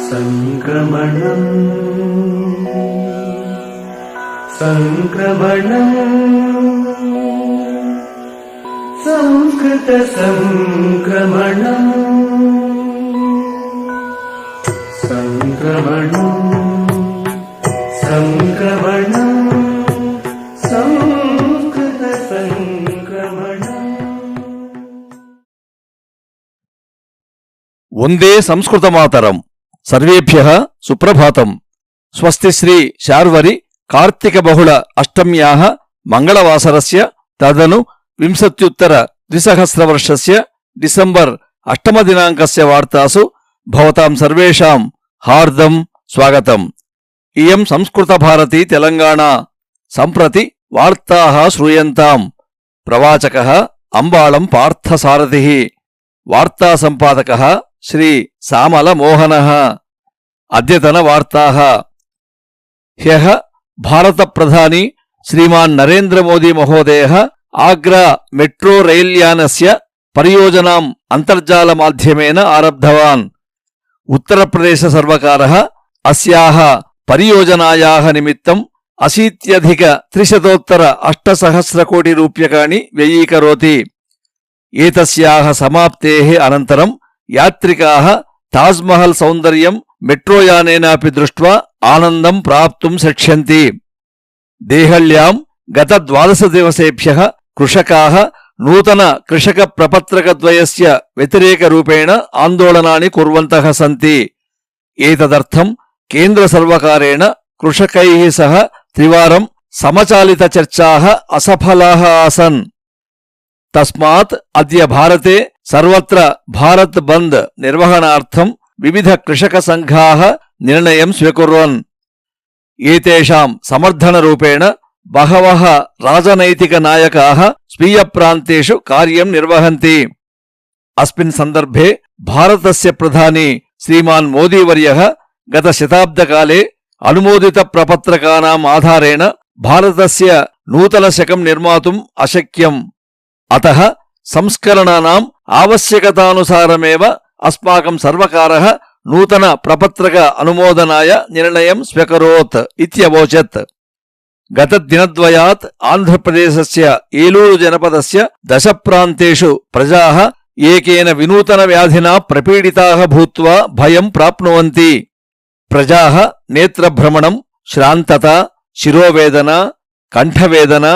సంక్రమణం సంక్రమణం సంస్కృత సంక్రమణం సంక్రమణం సంక్రమణం సంస్కృత సంక్రమణం. వందే సంస్కృతమాతరం. సర్వేభ్యః సుప్రభాతం. స్వస్తి శ్రీ శార్వరి కార్తీక బహుళ అష్టమ్యాః మంగళవాసరస్య తదను వింశత్యుత్తర ద్విసహస్రవర్షస్య డిసెంబర్ 8వ దినాంకస్య వార్తాసు భవతాం సర్వేషాం హార్దం స్వాగతం. ఇయం సంస్కృత భారతి తెలంగాణ. సంప్రతి వార్తాః శ్రూయంతాం. ప్రవాచకః అంబాళం పార్థసారథిః. వార్తా సంపాదకః శ్రీ సామల మోహనః. అద్యతన వార్తాః. హ్యః భారత ప్రధాని శ్రీమాన్ నరేంద్ర మోదీ మహోదయః ఆగ్రా మెట్రో రైల్యానస్య పరియోజనాం అంతర్జాల మాధ్యమేన ఆరబ్ధవాన్. ఉత్తరప్రదేశ సర్వకారः అస్యాః పరియోజనాయాः నిమిత్తం 80,300 కోటి రూప్యకాణి వ్యయీకరోతి. ఏతస్యాః సమాప్తేః అనంతరం యాత్రికాः తాజ్మహల్ సౌందర్యం మెట్రోయానేనాపి దృష్ట్వా ఆనందం ప్రాప్తుం శక్ష్యంతి. దేహళ్యాం గత 12 దివసేభ్యः కృషకాः నూతన కృషక ప్రపత్రకద్వయస్య వ్యతిరేకరూపేణ ఆందోళనాని కుర్వంతః సంతి. ఏతదర్థం కేంద్ర సర్వకారేణ కృషకైః సహ త్రివారం సమచాలిత చర్చాः అసఫలాः ఆసన్. తస్మాత్ అద్య భారతే సర్వత్ర భారత్ బంద్ నిర్వహణార్థం వివిధ కృషక సంఘాः నిర్ణయం స్వీకుర్వన్. ఏతేషాం సమర్థనరూపేణ బహవః రాజనైతిక నాయకాः స్వీయ ప్రాంతేషు కార్యం నిర్వహంతి. అస్మిన్ సందర్భే భారతస్య ప్రధాని శ్రీమాన్ మోదీవర్యః గత శతాబ్దకాలే అనుమోదిత ప్రపత్రకానాం ఆధారేణ భారతస్య నూతన శకం నిర్మాతుం అశక్యం. అతః సంస్కరణానాం ఆవశ్యకతానుసారమేవ అస్మాకం సర్వకారः నూతన ప్రపత్రక అనుమోదనాయ నిర్ణయం స్వీకరోత్ ఇత్యవోచత్. గత దినద్వయాత్ ఆంధ్రప్రదేశస్య ఏలూరు జనపదస్య 10 ప్రాంతేషు ప్రజాః ఏకేన వినూతన వ్యాధినా ప్రపీడితాః భూత్వా భయం ప్రాప్నువంతి. ప్రజాః నేత్రభ్రమణం, శ్రాంతత, శిరోవేదన, కంఠవేదన,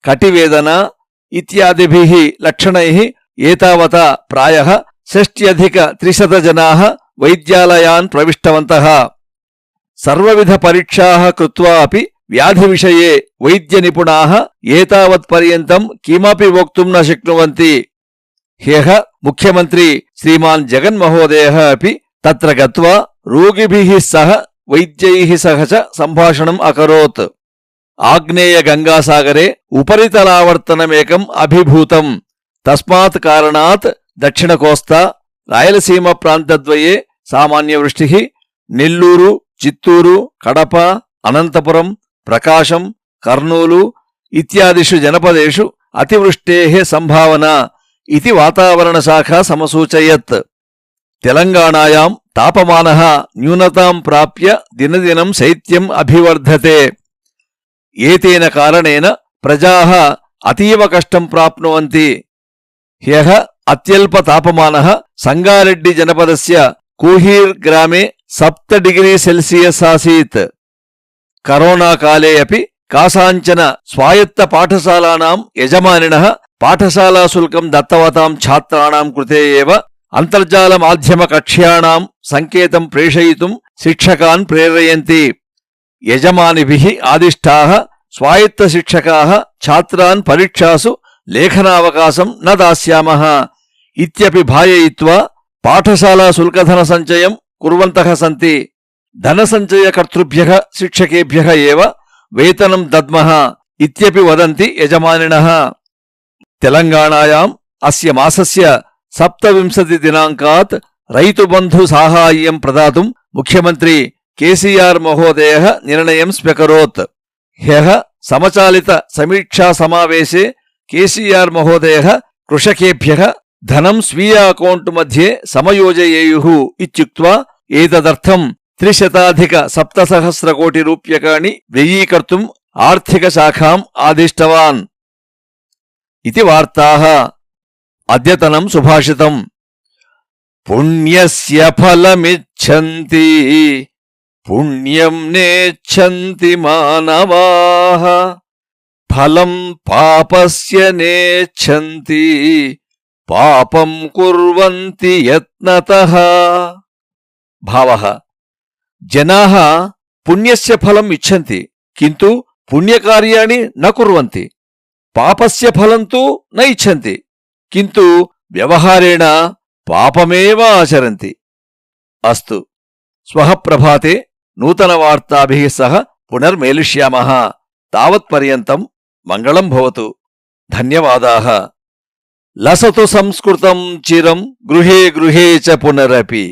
కటివేదన ఇత్యాదిభిః లక్షణైః ఏతావతా ప్రాయః 60,300 జనాః వైద్యాలయాన్ ప్రవిష్టవంతః. సర్వవిధ పరీక్షాः కృత్వా అపి వ్యాధి విషయే వైద్య నిపుణాः ఏతావత్పర్యంతం కిమపి వక్తుం న శక్నువంతి. హ్యః ముఖ్యమంత్రి శ్రీమాన్ జగన్మహోదయः అపి తత్ర గత్వా రోగిభిః సహ వైద్యైః సహ చ సంభాషణం అకరోత్. ఆగ్నేయ గంగాసాగరే ఉపరితలావర్తనమేకం అభిభూతం. తస్మాత్ కారణాత్ దక్షిణ కోస్తా, రాయలసీమ ప్రాంతద్వయే సామాన్యవృష్టిః, నెల్లూరు, చిత్తూరు, కడప, అనంతపురం, ప్రకాశం, కర్నూలు ఇత్యాదిషు జనపదేషు అతివృష్టేః సంభావనా ఇతి వాతావరణ శాఖ సమసూచయత్. తెలంగాణాయాం తాపమానః న్యూనతాం ప్రాప్య దినదినం శైత్యం అభివర్ధతే. ఏతేన కారణేన ప్రజాః అతీవ కష్టం ప్రాప్నువంతి. హ్యః అత్యల్ప తాపమానః సంగారెడ్డి జనపదస్య కూహీర్ గ్రామే 7 డిగ్రీ సెల్సియస్ ఆసీత్. కరోనాకాలే అపి కాసాంచన స్వాయత్త పాఠశాలానాం యజమానినః పాఠశాలాశుల్కం దత్తవతాం ఛాత్రాణాం కృతే ఏవ అంతర్జాల మాధ్యమ కక్ష్యాణాం సంకేతం ప్రేషయితుం శిక్షకాన్ ప్రేరయంతి. యజమానిభిః ఆదిష్టాః స్వాయత్త శిక్షకాः ఛాత్రాన్ పరీక్షాసు లేఖనావకాశం న దాస్యామః ఇత్యపి భాయయిత్వా పాఠశాలా శుల్కధన సంచయం కుర్వంతః సంతి. ధనసంచయకర్తృభ్యః శిక్షకేభ్యః ఏవ వేతనం దద్మః ఇత్యపి వదంతి యజమానినః. తెలంగాణాయాం అస్య మాసస్య 27 దినాంకాత్ రైతుబంధు సాహాయ్యం ప్రదాతుం ముఖ్యమంత్రి కేసీఆర్ మహోదయః నిర్ణయం స్వీకరోత్. హ్యః సమచాలిత సమీక్షా సమావేశే కేసీఆర్ మహోదయః కృషకేభ్యః ధనం స్వీయ అకౌంట్ మధ్యే సమయోజయేయుః ఇత్యుక్త్వా ఏతదర్థం 300,700 కోటి రూప్యకాణి వ్యయీకర్తుం ఆర్థిక శాఖాం ఆదిష్టవాన్ ఇది వార్తాః. అద్యతనం సుభాషితం. పుణ్యస్య ఫలమిచ్ఛంతి పుణ్యం నేచ్ఛంతి మానవాః ఫలం పాపస్య నేచ్ఛంతి పాపం కుర్వంతి యత్నతః. భావః జనాః పుణ్యస్య ఫలం ఇచ్ఛంతి కింటు పుణ్యకార్యాణి న కుర్వంతి పాపస్య ఫలం తు న ఇచ్ఛంతి కింటు వ్యవహారేణ పాపమేవ ఆచరంతి. అస్తు శ్వః ప్రభాతే నూతనవార్తాభిః సహ పునర్మేలిష్యామః. తావత్పర్యంతం మంగళం భవతు. ధన్యవాదాః. లసతు సంస్కృతం చిరం గృహే గృహే చ పునరపి.